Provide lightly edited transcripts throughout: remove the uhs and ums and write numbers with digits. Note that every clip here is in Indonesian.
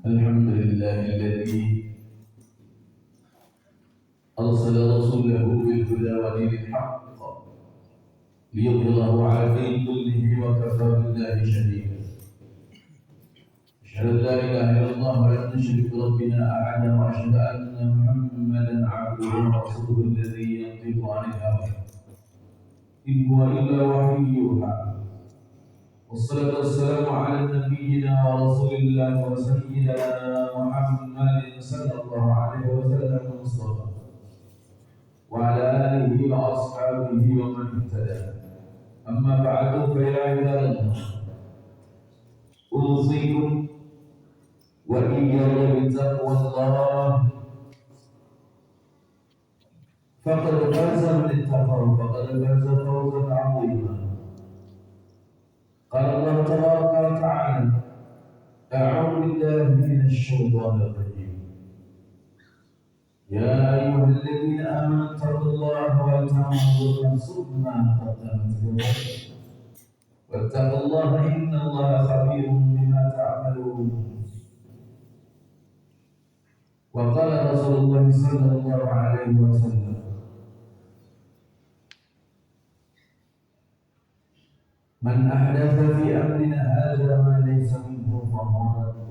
الحمد لله الذي أرسل رسوله بالهدى ودين الحق ليظهره على الدين كله وكفى بالله شهيدا. أشهد أن لا إله إلا الله ولا نشرك بربنا أحدا وأشهد أن محمدا عبده ورسوله الذي ينطق عن الهوى إن هو إلا وحي يوحى. والصلاة والسلام على نبينا ورسول الله وسيدنا محمد صلى الله عليه وسلم المصطفى وعلى آله وأصحابه ومن اهتدى. أما بعد فيا عباد الله، أوصيكم وإياي بتقوى الله، فقد فاز من اتقى فقد فاز فوزا عظيما. قال الله تبارك وتعالى: أعوذ بالله من الشيطان الرجيم. يا أيها الذين آمنوا اتقوا الله ولتنظر نفس ما قدمت لغد واتقوا الله إن الله خبير بما تعملون. وقال رسول الله صلى الله عليه وسلم: من أحدث في أمرنا هذا ما ليس منه فهو رد.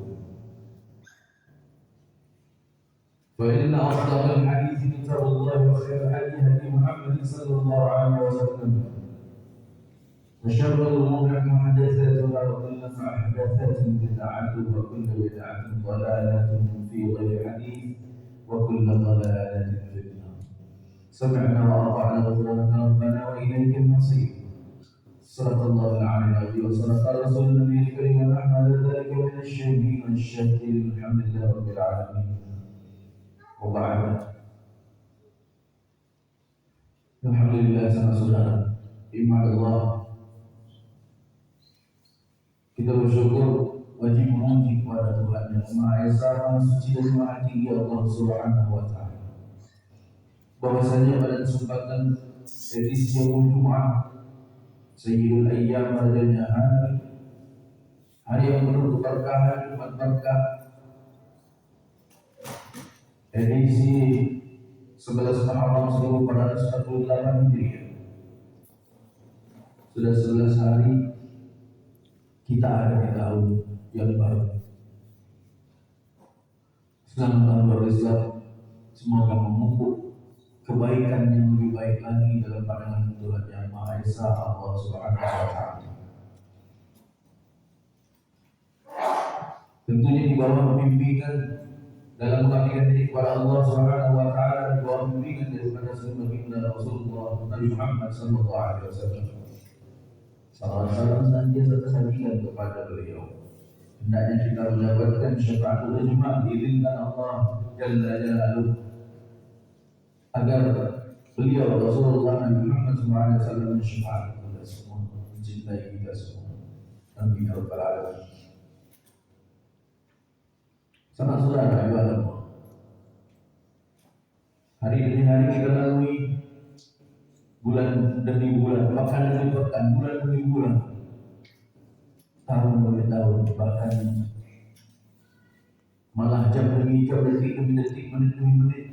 فإن أصدق الحديث كتاب الله وخير الهدي هدي محمد صلى الله عليه وسلم وشر الأمور محدثاتها وكل محدثات بدعة وكل بدعة ضلالة في غير حديث وكل ضلالة في النار. سمعنا وأطعنا غفرانك ربنا وإليك المصير. صدق الله العلي العظيم وصدق رسول النبي الكريم ونحن على ذلك من الشاهدين والشاكرين. الحمد لله رب العالمين. وبعد. Alhamdulillah, saudara iman Allah, kita bersyukur wajib memuji kepada Tuhan yang Maha Esa, Maha Suci dan Maha Tinggi Allah Subhanahu wa Ta'ala. Bahwasanya pada kesempatan edisi Yaumul Jum'ah, Sayyidul Ayyam, adanya hari yang penuh keberkahan, Jumat berkah, edisi 11 Muharram 1448 Hijriah. Sudah 11 hari kita ada di tahun yang baru. Selamat tahun baru Islam. Semoga memupuk kebaikan yang lebih baik lagi dalam pandangan Tuhan yang Maha Esa Allah Subhanahu wa Ta'ala. Tentunya di bawah bimbingan dalam mengabdikan diri kepada Allah Subhanahu wa Ta'ala, di bawah bimbingan daripada Sayyidina Rasulullah Nabi Muhammad sallallahu alaihi wasallam. Salam senantiasa tersajikan kepada beliau. Hendaknya kita mendapatkan syafaatul ijma' diizinkan Allah Jalla Jalaluhu, agar beliau Rasulullah Nabi Muhammad sallallahu alaihi wasallam mensyafaat kepada semua, mencintai kita semua. Amin ya rabbal alamin. Sama saudara ibadah Allah, hari demi hari kita lalui, bulan demi bulan, bahkan demi pekan, bulan demi bulan, tahun demi tahun, bahkan malah jam demi jam, detik demi detik, menit demi menit,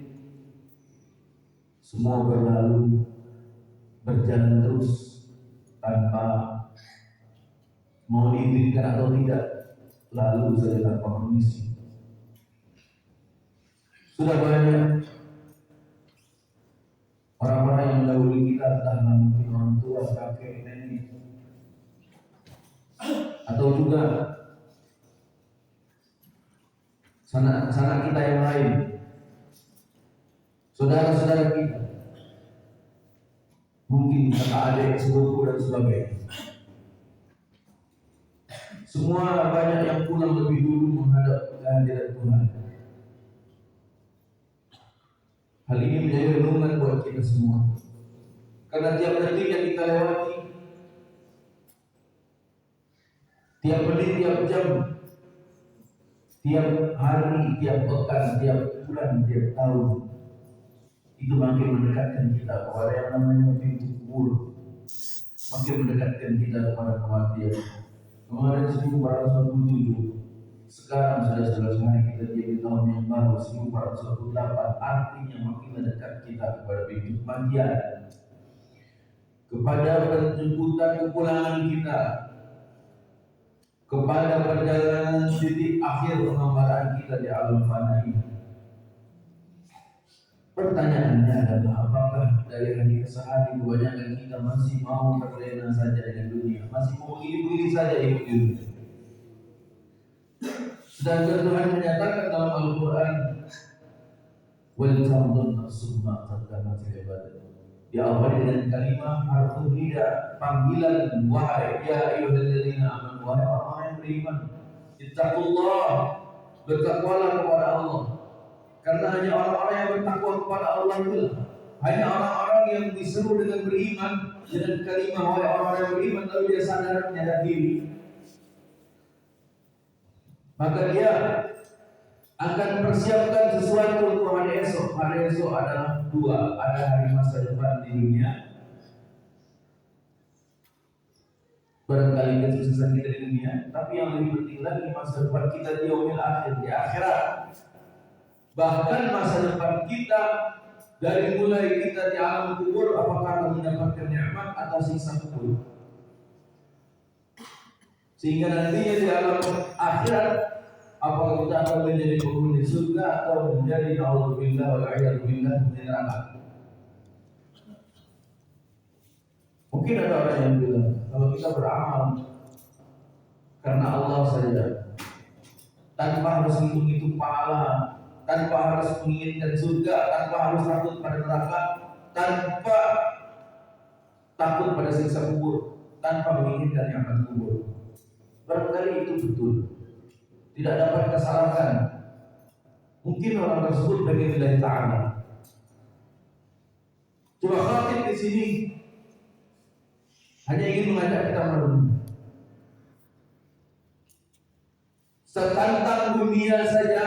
semua berlalu, berjalan terus tanpa mau diizinkan atau tidak, lalu saja tanpa permisi. Sudah banyak orang-orang yang mendahului kita, entah mungkin orang tua, kakek, nenek, atau juga sanak kita yang lain, saudara-saudara kita, mungkin kakak adik, sepupu dan sebagainya. Semua banyak yang pulang lebih dulu menghadap kehadiran Tuhan. Hal ini menjadi renungan buat kita semua, karena tiap detik yang kita lewati, tiap menit, tiap jam, tiap hari, tiap pekan, tiap bulan, tiap tahun, itu makin mendekatkan kita kepada yang namanya pintu kubur, makin mendekatkan kita kepada kematian. Kemarin 1427 Sekarang sudah 11 hari kita di tahun yang baru 1428, artinya makin dekat kita kepada pintu kematian, kepada penjemputan kepulangan kita, kepada perjalanan titik akhir pengambaran kita di alam fana ini. Pertanyaannya adalah, apakah dari hari ke hari kebanyakan kita masih mau terlena saja dengan dunia, masih mau begini-begini saja hidup di dunia? Sedangkan Tuhan menyatakan dalam Al-Quran, wal tanzur nafsum ma qaddamat lighad. Diawali dengan kalimat harfu nida, panggilan, wahai ya ayyuhalladzina amanu, wahai orang-orang yang beriman, ittaqullah, bertakwalah kepada Allah. Karena hanya orang-orang yang bertakwa kepada Allah itu, hanya orang-orang yang diseru dengan beriman, dengan kalimat wahai orang-orang yang beriman, lalu dia sadar menyadar diri, maka dia akan persiapkan sesuatu untuk hari esok. Hari esok adalah dua, ada hari masa depan di dunia, barangkali kesuksesan kita di dunia, tapi yang lebih penting lagi masa depan kita di yaumil akhir, di akhirat. Bahkan masa depan kita dari mulai kita di alam kubur, apakah akan mendapatkan nikmat atau siksa kubur, sehingga nantinya di alam akhirat apakah kita akan menjadi penghuni surga atau menjadi na'udzubillah wal'iyadzubillah di neraka. Mungkin ada orang yang bilang, kalau kita beramal karena Allah saja, tanpa harus menghitung pahala, tanpa harus menginginkan surga, tanpa harus takut pada neraka, tanpa takut pada siksa kubur, tanpa menginginkan nikmat kubur, barangkali itu betul, tidak dapat kesalahan. Mungkin orang tersebut bagi Allah Ta'ala. Coba khatib di sini hanya ingin mengajak kita merenung. Setantang dunia saja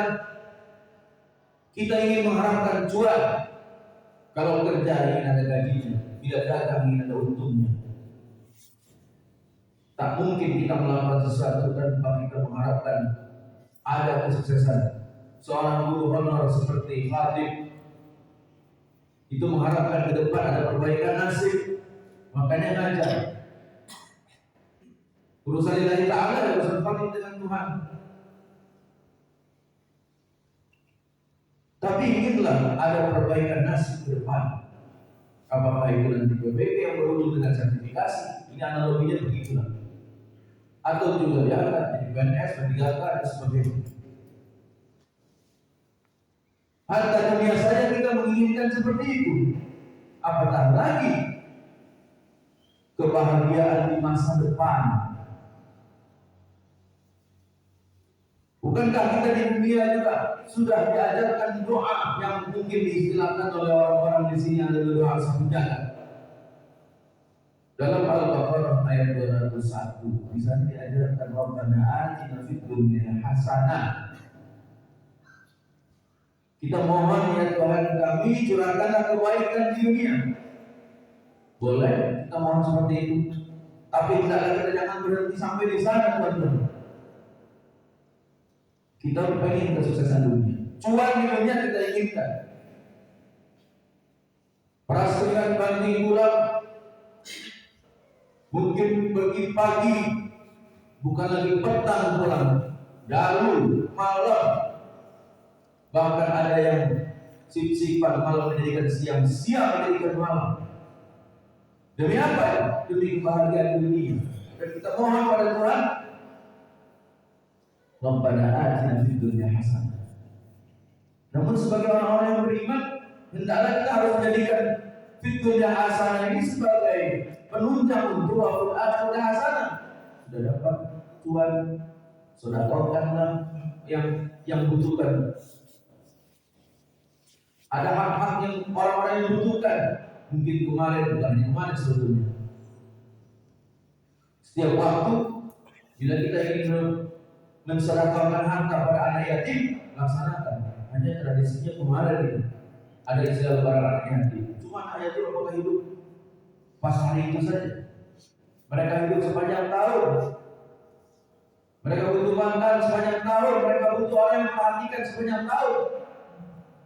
kita ingin mengharapkan cuan. Kalau kerja ingin ada gajinya, tidak dagang ingin ada untungnya. Tak mungkin kita melakukan sesuatu tanpa kita mengharapkan ada kesuksesan. Seorang guru honor seperti khatib itu mengharapkan ke depan ada perbaikan nasib, makanya ngajar. Urusan lillahi ta'ala, urusan khatib dengan Tuhan. Tapi inginlah ada perbaikan nasib ke depan. Apakah itu nanti PBB yang berhubung dengan sertifikasi? Ini analoginya begitulah. Atau juga diangkat jadi PNS, P3K dan sebagainya. Harta dunia saja kita menginginkan seperti itu, apatah lagi kebahagiaan di masa depan. Bukankah kita di dunia juga sudah diajarkan doa yang mungkin diistilahkan oleh orang-orang di sini adalah doa satu jalan. Dalam Al-Baqarah ayat 201 di sana diajarkan Rabbana atina fid dunya hasanah. Kita mohon ya Tuhan kami, curahkanlah kebaikan di dunia. Boleh kita mohon seperti itu, tapi kita jangan berhenti sampai di sana, teman-teman. Kita ingin kesuksesan dunia, cuan di dunia kita inginkan. Peras keringat banting tulang, mungkin pergi pagi, bukan lagi petang pulang, dalu malam. Bahkan ada yang sip-sipan malam menjadikan siang, siang menjadikan malam. Demi apa? Demi kebahagiaan dunia. Dan kita mohon pada Tuhan, Rabbana atina fid dunya hasanah. Namun sebagai orang-orang yang beriman, hendaklah kita harus menjadikan fid dunya hasanah ini sebagai penunjang untuk wal akhirah hasanah. Sudah dapat Tuhan, sedekahkanlah yang butuhkan. Ada hak-hak yang orang-orang yang butuhkan. Mungkin bukan kemarin sebetulnya. Setiap waktu bila kita ingin mensedekahkan harta pada anak yatim, laksanakan. Hanya tradisinya kemarin itu ada istilah lebaran anak yatim. Cuma anak yatim apakah hidup pas hari itu saja? Mereka hidup sepanjang tahun. Mereka butuh makan sepanjang tahun, mereka butuh orang yang memperhatikan sepanjang tahun.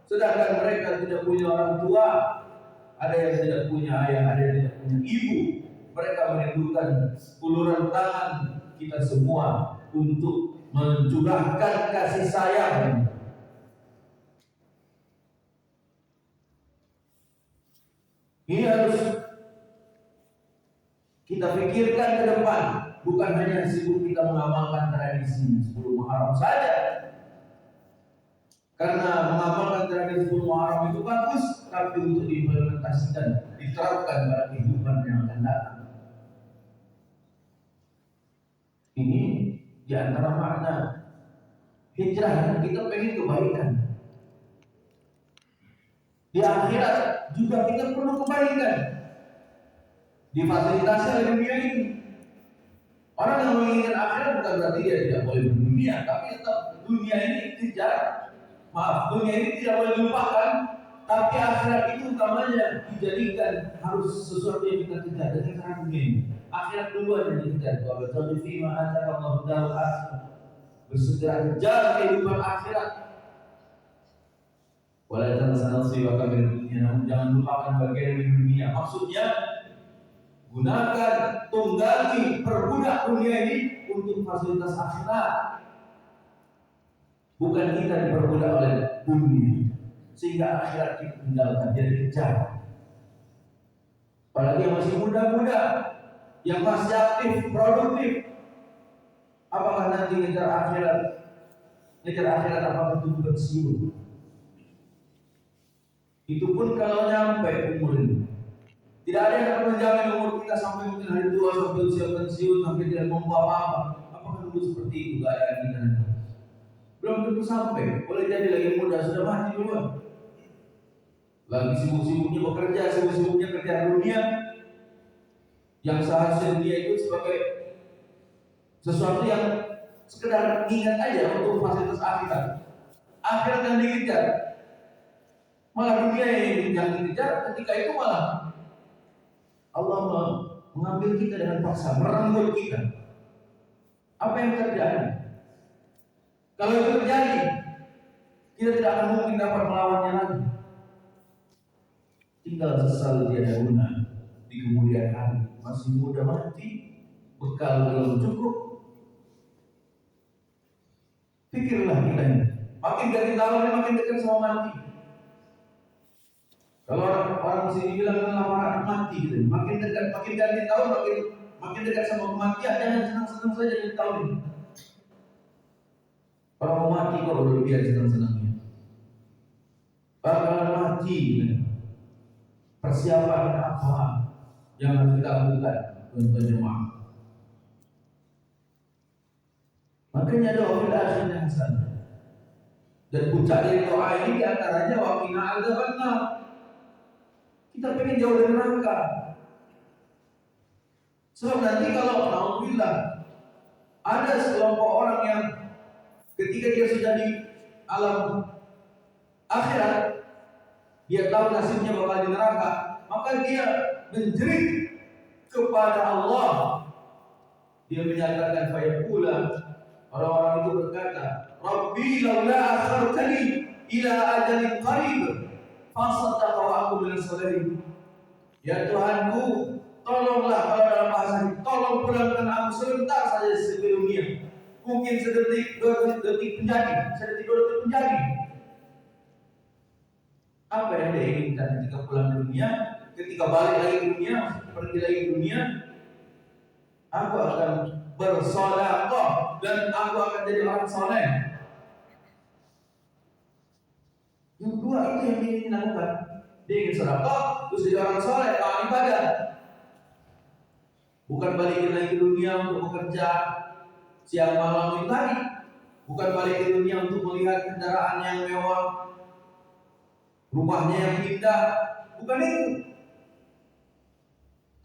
Sedangkan mereka tidak punya orang tua, ada yang tidak punya ayah, ada yang tidak punya ibu. Mereka merindukan uluran tangan kita semua untuk mencurahkan kasih sayang. Ini harus kita pikirkan ke depan, bukan hanya sibuk kita mengamalkan tradisi 10 Muharram saja. Karena mengamalkan tradisi 10 Muharram itu bagus, tapi untuk diimplementasikan, diterapkan pada kehidupan yang akan datang. Ini di antara makna hijrah, kita pengen kebaikan. Di akhirat juga kita perlu kebaikan. Difasilitasi oleh dunia ini. Orang yang menginginkan akhirat bukan berarti dia tidak boleh berdunia, tapi tetap dunia ini kejar. Maaf, dunia ini tidak boleh dilupakan, tapi akhirat itu utamanya dijadikan harus sesuatu yang kita kejar dengan cara dunia ini. Akhirat duluan yang dikejar. Wa bataghi fima ataka Allahu darul akhirah. Bersegera kejar kehidupan akhirat. Wala tansa nasibaka minad dunya, namun jangan lupakan bagian dari dunia. Maksudnya gunakan, tunggangi, perbudak dunia ini untuk fasilitas akhirat. Bukan kita diperbudak oleh dunia sehingga akhirat kita tinggalkan, jadi kejar. Apalagi yang masih muda-muda, yang masih aktif, produktif, apakah nanti ngejar akhirat? Ngejar akhirat apakah itu pensiun? Itu pun kalau nyampe umur ini. Tidak ada yang akan menjamin umur kita sampai mungkin hari tua, sampai usia pensiun, sampai tidak mampu apa-apa. Apakah dulu seperti itu keadaan kita nanti? Belum tentu sampai. Boleh jadi lagi muda sudah mati duluan. Lagi sibuk-sibuknya bekerja, sibuk-sibuknya kerja dunia. Yang seharusnya dia itu sebagai sesuatu yang sekedar ingat aja untuk fasilitas akhirat. Akhirat yang dikejar. Malah dunia yang dikejar, ketika itu malah Allah mengambil kita dengan paksa, merenggut kita. Apa yang terjadi? Kalau itu terjadi, kita tidak akan mungkin dapat melawannya lagi. Tinggal sesal dia guna di kemudian hari. Masih muda mati, bekal belum cukup. Pikirlah kita ini. Makin ganti tahun makin dekat sama mati. Kalau orang sini bilang lamaran mati gitu, makin dekat, makin ganti tahun, makin dekat sama kematian. Jangan senang-senang saja di tahun ini. Orang mau mati kok udah biar senang-senangnya. Bakalan mati gitu. Persiapan apa yang harus kita lakukan untuk jemaah? Makanya doa fil akhir hasan. Dan puncak dari doa ini diantaranya waqina adzabannar. Kita pengen jauh dari neraka. Sebab nanti kalau alhamdulillah ada sekelompok orang yang ketika dia sudah di alam akhirat, dia tahu nasibnya bakal di neraka, maka dia menjerit kepada Allah. Dia menyatakan fayaqula, orang-orang itu berkata, Rabbi laula akhartani ila ajalin qarib fasaddaqa wa aku minal salihin. Ya Tuhanku, tolonglah, kalau dalam bahasa ini, tolong pulangkan aku sebentar saja di dunia. Mungkin sedetik, 2 detik menjadi, sedetik 2 detik menjadi. Apa yang dia inginkan ketika pulang ke dunia, ketika balik lagi ke dunia, pergi lagi ke dunia? Aku akan bersedekah dan aku akan jadi orang saleh. Yang dua itu yang ingin lakukan. Dia ingin sedekah, terus jadi orang saleh, taat ibadah. Bukan balikin lagi ke dunia untuk bekerja siang malam itu tadi. Bukan balik ke dunia untuk melihat kendaraan yang mewah, rumahnya yang indah. Bukan itu.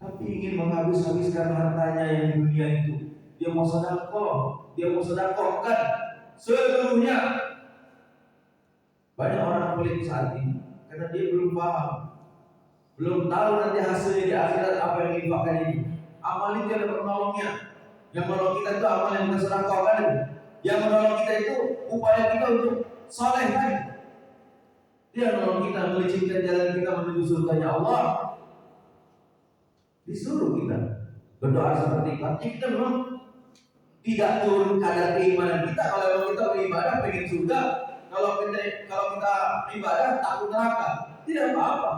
Tapi ingin menghabis-habiskan hartanya yang di dunia itu. Dia mau sedekah, dia mau sedekahkan seluruhnya. Banyak orang pelit saat ini karena dia belum paham, belum tahu nanti hasilnya di akhirat apa yang diinfakkan ini. Amal itu ada penolongnya. Yang menolong kita itu amal yang kita sedekahkan. Yang menolong kita itu upaya kita untuk saleh tadi. Dia menolong kita melicikkan jalan kita menuju surganya Allah. Disuruh kita berdoa seperti itu. Artinya kita memang tidak turun kadar keimanan kita. Kalau kita beribadah pengen surga, kalau kita ibadah takut neraka, tidak apa-apa.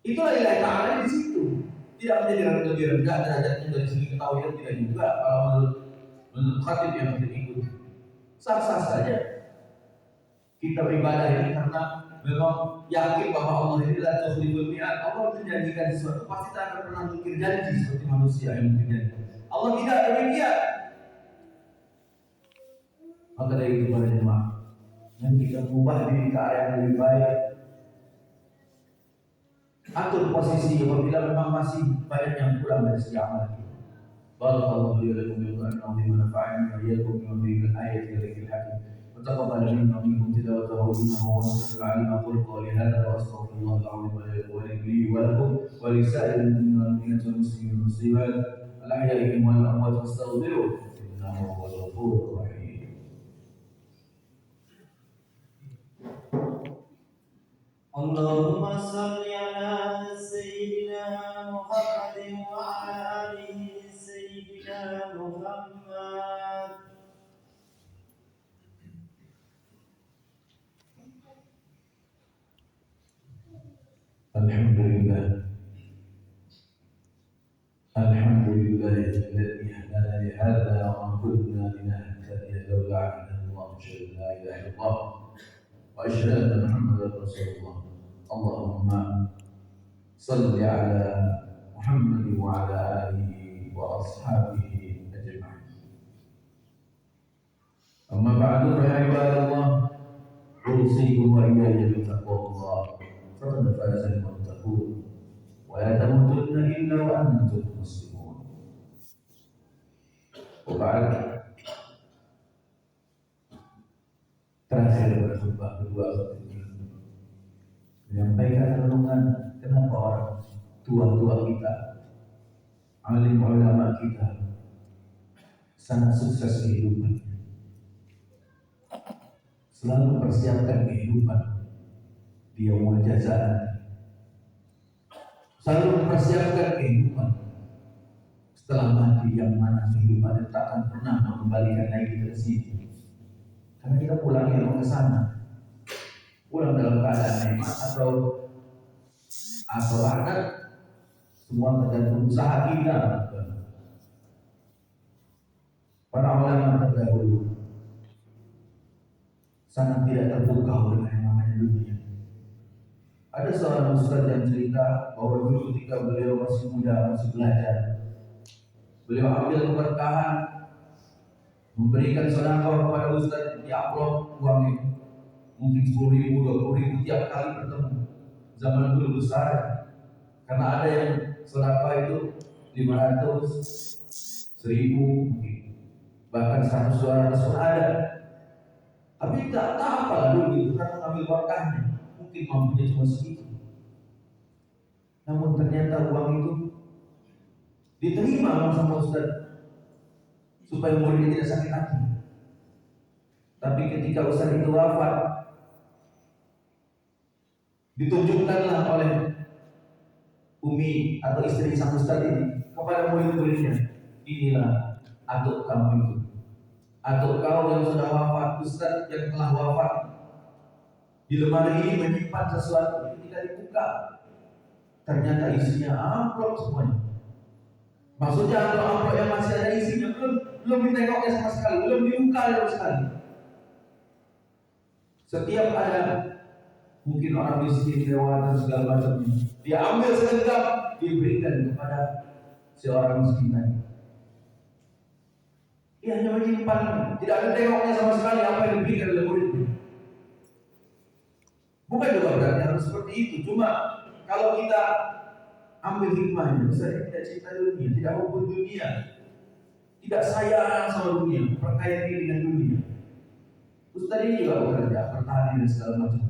Itulah nilai ta'ala di situ. Tidak menjadi lebih rendah derajatnya dari segi ketahuan, tidak juga. Kalau menurut khatib yang kita ikut, sah-sah saja. Kita beribadah ini karena memang yakin bahwa Allah ini la tukhliful mi'ad. Allah menjanjikan sesuatu pasti tak akan pernah mungkir janji seperti manusia yang mungkir janji. Allah tidak demikian. Maka dari itu para jemaah, yang kita ubah diri ke arah yang lebih baik. Atur posisi apabila memang masih banyak yang kurang dari segi amal kita. Barakallahu li wa lakum bil Qur'an wa bima nafa'ani wa iyyakum bima fihi min ayati wa dhikril hakim. Wa taqabbal minna wa minkum tilawatahu innahu huwas samiul 'alim. Aqulu qawli hadha wa astaghfirullahal 'azim li wa lakum wa li sa'iril mu'minina wal muslimin wal muslimat al-ahya'i wal amwat fastaghfiruhu innahu huwal ghafurur rahim. Allahumma salli ala Sayyidina Muhammadin wa ala alihi Sayyidina Muhammad. Alhamdulillah. Alhamdulillahilladzi hadana li hadza wa ma kunna linahtadiya lawla an Allah la ilaha illallah wa asyhadu anna Muhammadar Rasulullah. Allahumma salli ala Muhammad wa ala alihi wa ashabihi ajma'in. Amma ba'du ya ibadallah, usikum wa iyaya bi taqwallah. Faqad faza al-muttaqun wa la tamutunna illa wa antum muslimun. Wa ba'd. Terakhir berkhutbah kedua menyampaikan renungan kenapa orang tua-tua kita, alim ulama kita sangat sukses kehidupan, selalu mempersiapkan kehidupan di yaumul jazaa, selalu mempersiapkan kehidupan setelah mati, yang mana kehidupan tak akan pernah mengembalikan lagi ke sini, karena kita pulangnya mau ke sana. Pulang dalam keadaan nikmat atau laknat, semua tergantung usaha kita. Para ulama terdahulu sangat tidak terpukau dengan yang namanya dunia. Ada seorang ustaz yang cerita bahwa dulu ketika beliau masih muda, masih belajar, beliau ambil keberkahan memberikan sedekah kepada ustaz, diamplop uang itu. Mungkin 10.000, 20.000 tiap kali bertemu. Zaman dulu besar, karena ada yang sedekah itu 500, 1.000, mungkin bahkan 100, 200 pun ada. Tapi tak apa dulu itu, karena mengambil berkahnya. Mungkin mampunya cuma segitu. Namun ternyata uang itu diterima sama ustaz supaya muridnya tidak sakit hati. Tapi ketika ustaz itu wafat, ditunjukkanlah oleh umi atau istri sang ustaz ini kepada murid-muridnya, inilah atuk kamu itu, atuk kau yang sudah wafat. Ustaz yang telah wafat di lemari ini menyimpan sesuatu, ketika dibuka ternyata isinya amplop semuanya. Maksudnya amplop yang masih ada isinya belum ditengoknya sama sekali, belum dibuka sama sekali. Setiap ada mungkin orang miskin, lewat dan segala macamnya, dia ambil segenggam, diberikan kepada seorang miskin tadi. Dia hanya menyimpan, tidak ada tengoknya sama sekali apa yang diberikan oleh muridnya. Bukan juga berarti harus seperti itu. Cuma kalau kita ambil hikmahnya, saya tidak cinta dunia, tidak hubung dunia, tidak sayang sama dunia, perkaya diri dengan dunia. Ustaz ini juga bekerja, bertani dan segala macam.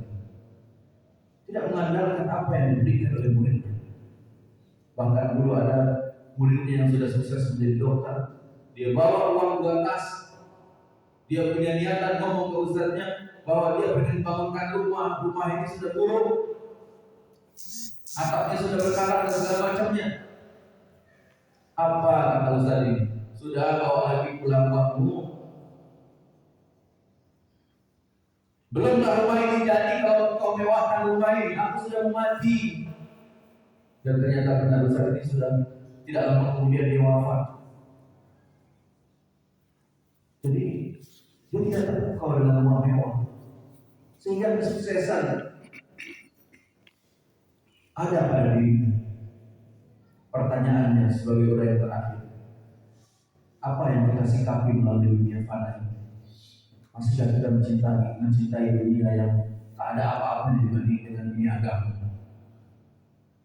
Tidak mengandalkan apa yang diberikan oleh muridnya. Bahkan dulu ada muridnya yang sudah sukses menjadi dokter, dia bawa uang 2 tas, dia punya niatan ngomong ke ustadznya bahwa dia pengen bangunkan rumah ini sudah buruk, atapnya sudah berkarat dan segala macamnya. Apa kata ustadz ini? Sudah bawa lagi pulang uangmu? Belumlah rumah ini jadi, kalau kau mewahkan rumah ini, aku sudah mau mati. Dan ternyata benar ustadz ini sudah tidak lama kemudian dia wafat. Jadi dia tidak terpukau dengan rumah mewah, sehingga kesuksesan ada pada dirinya. Pertanyaannya sebagai orang yang terakhir, apa yang kita sikapi melalui dunia fana ini? Masihkah kita mencintai dunia yang tak ada apa-apa dibanding dengan dunia agama?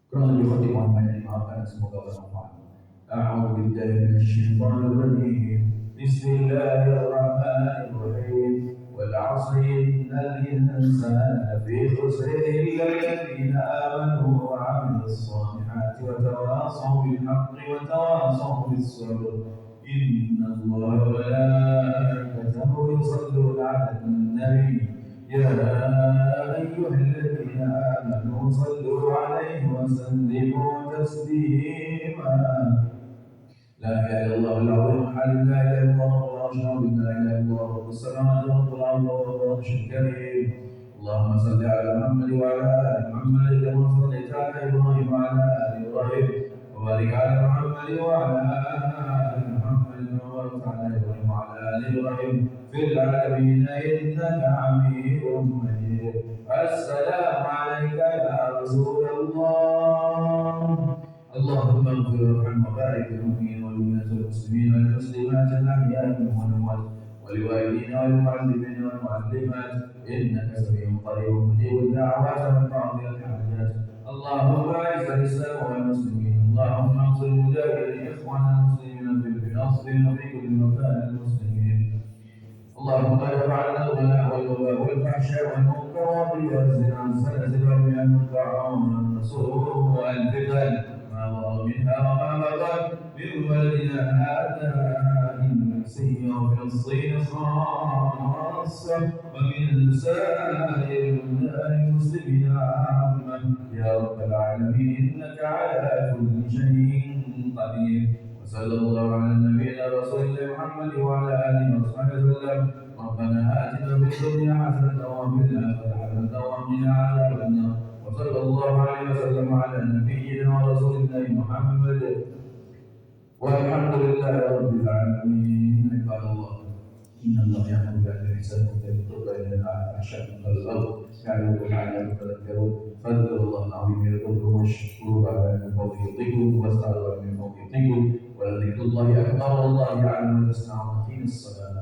Kurang lebih khotimah banyak dimaafkan dan semoga bermanfaat. A'udzu billahi minasyaitonir rajim. Bismillahirrahmanirrahim. Wal 'asri innal insana lafi khusr illa alladhina amanu wa 'amilus shalihati wa tawassaw bil haqqi wa tawassaw bis sabr. Inna Allaha wa malaikatahu yusalluna 'alan nabi. Ya ayyuhalladzina amanu sallu 'alaihi wa sallimu taslima. La ilaha illallah al-'azim al-halim, la ilaha illallah al-'azim, la ilaha illallah rabbus samawati wal ardi wal arshil karim. Allahumma salli 'ala Muhammad wa 'ala ali Muhammad kama sallaita 'ala Ibrahim wa 'ala ali Ibrahim wa barik 'ala Muhammad wa 'ala ali Muhammad kama barakta 'ala Ibrahim wa 'ala ali Ibrahim fil 'alamin innaka 'hamidum majid. Assalamu 'alaika ya Rasulullah. اللهم اغفر وارحم وبارك للمؤمنين والمؤمنات والمسلمين والمسلمات الاحياء منهم والاموات ولوالدينا والمعلمين والمعلمات انك سميع قريب مجيب الدعوات والقاضي الحاجات. اللهم اعز الاسلام والمسلمين. اللهم انصر المجاهدين اخواننا المسلمين في فلسطين وفي كل مكان المسلمين. اللهم ارفع عنا الغلاء والوباء والفحشاء والمنكر والبغي والزنا والسلاسل والمئن والطاعون والنصور والفتن ما ظهر منها وما بطن من بلدنا هذا من سيئ وفلسطين خاصة ومن سائر بلدان المسلمين عامة يا رب العالمين إنك على كل شيء قدير. وصلى الله على نبينا رسول الله محمد وعلى آله وصحبه وسلم. ربنا آتنا في الدنيا حسنة وفي الآخرة حسنة وقنا عذاب النار. وصلى الله عليه وسلم على نبينا ورسول الله محمد والحمد لله رب العالمين. عباد الله إن الله يأمر بالعدل والإحسان وإيتاء ذي القربى وينهى عن الفحشاء والمنكر والبغي يعظكم لعلكم تذكرون. فاذكروا الله العظيم يذكركم واشكروه على من فضله يعطيكم واستغفروه من فضله يعطيكم ولذكر الله أكبر والله يعلم ما تصنعون. أقيموا الصلاة.